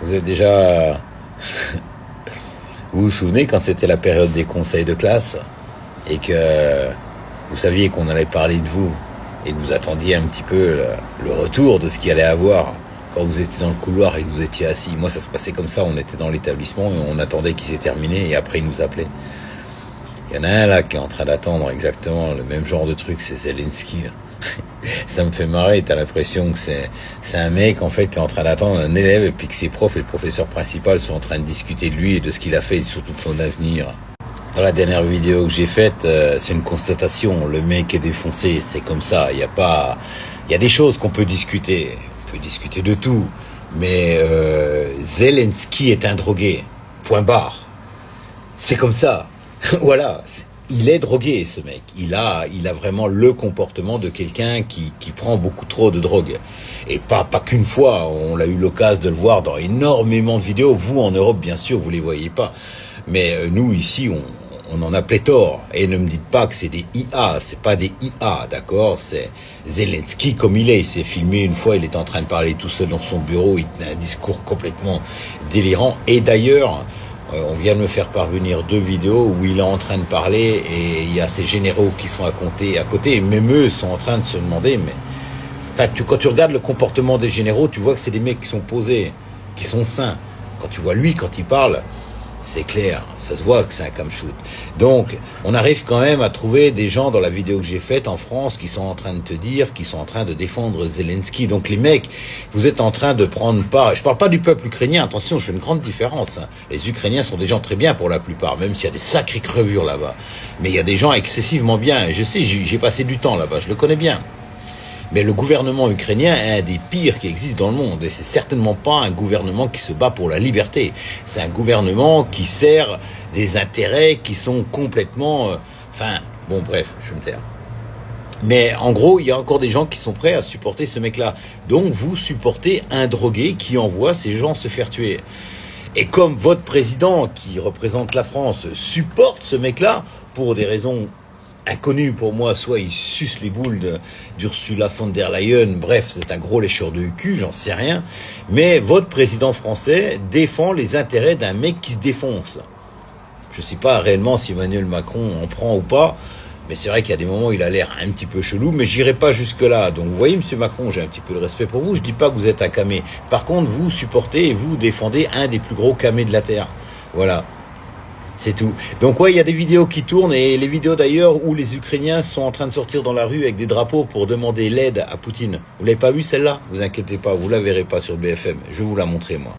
Vous êtes déjà... Vous vous souvenez quand c'était la période des conseils de classe et que vous saviez qu'on allait parler de vous et que vous attendiez un petit peu le retour de ce qu'il allait avoir quand vous étiez dans le couloir et que vous étiez assis. Moi, ça se passait comme ça, on était dans l'établissement et on attendait qu'il s'est terminé et après il nous appelait. Il y en a un là qui est en train d'attendre exactement le même genre de truc, c'est Zelensky. Ça me fait marrer, t'as l'impression que c'est un mec en fait qui est en train d'attendre un élève et puis que ses profs et le professeur principal sont en train de discuter de lui et de ce qu'il a fait et surtout de son avenir. Dans la dernière vidéo que j'ai faite, c'est une constatation, le mec est défoncé, c'est comme ça, il y a des choses qu'on peut discuter, on peut discuter de tout, mais Zelensky est un drogué, point barre, c'est comme ça, voilà. Il est drogué, ce mec. Il a vraiment le comportement de quelqu'un qui prend beaucoup trop de drogue. Et pas qu'une fois. On a eu l'occasion de le voir dans énormément de vidéos. Vous, en Europe, bien sûr, vous les voyez pas. Mais nous, ici, on en a pléthore. Et ne me dites pas que c'est des IA. C'est pas des IA, d'accord? C'est Zelensky comme il est. Il s'est filmé une fois. Il est en train de parler tout seul dans son bureau. Il tenait un discours complètement délirant. Et d'ailleurs... on vient de me faire parvenir 2 vidéos où il est en train de parler et il y a ces généraux qui sont à côté et même eux sont en train de se demander, mais enfin, quand tu regardes le comportement des généraux, tu vois que c'est des mecs qui sont posés, qui sont sains. Quand tu vois lui, quand il parle, c'est clair, ça se voit que c'est un come-shoot. Donc, on arrive quand même à trouver des gens dans la vidéo que j'ai faite en France qui sont en train de te dire, qui sont en train de défendre Zelensky. Donc les mecs, vous êtes en train de prendre part, je parle pas du peuple ukrainien, attention, je fais une grande différence. Les Ukrainiens sont des gens très bien pour la plupart, même s'il y a des sacrées crevures là-bas. Mais il y a des gens excessivement bien, et je sais, j'ai passé du temps là-bas, je le connais bien. Mais le gouvernement ukrainien est un des pires qui existent dans le monde. Et c'est certainement pas un gouvernement qui se bat pour la liberté. C'est un gouvernement qui sert des intérêts qui sont complètement... bon bref, je vais me taire. Mais en gros, il y a encore des gens qui sont prêts à supporter ce mec-là. Donc vous supportez un drogué qui envoie ces gens se faire tuer. Et comme votre président, qui représente la France, supporte ce mec-là, pour des raisons... inconnu pour moi, soit il suce les boules d'Ursula von der Leyen, bref, c'est un gros lécheur de cul, j'en sais rien, mais votre président français défend les intérêts d'un mec qui se défonce. Je sais pas réellement si Emmanuel Macron en prend ou pas, mais c'est vrai qu'il y a des moments où il a l'air un petit peu chelou, mais j'irai pas jusque-là. Donc vous voyez, monsieur Macron, j'ai un petit peu de respect pour vous, je dis pas que vous êtes un camé. Par contre, vous supportez et vous défendez un des plus gros camés de la Terre. Voilà. C'est tout. Donc ouais, il y a des vidéos qui tournent et les vidéos d'ailleurs où les Ukrainiens sont en train de sortir dans la rue avec des drapeaux pour demander l'aide à Poutine. Vous l'avez pas vu celle-là? Vous inquiétez pas, vous la verrez pas sur BFM. Je vais vous la montrer moi.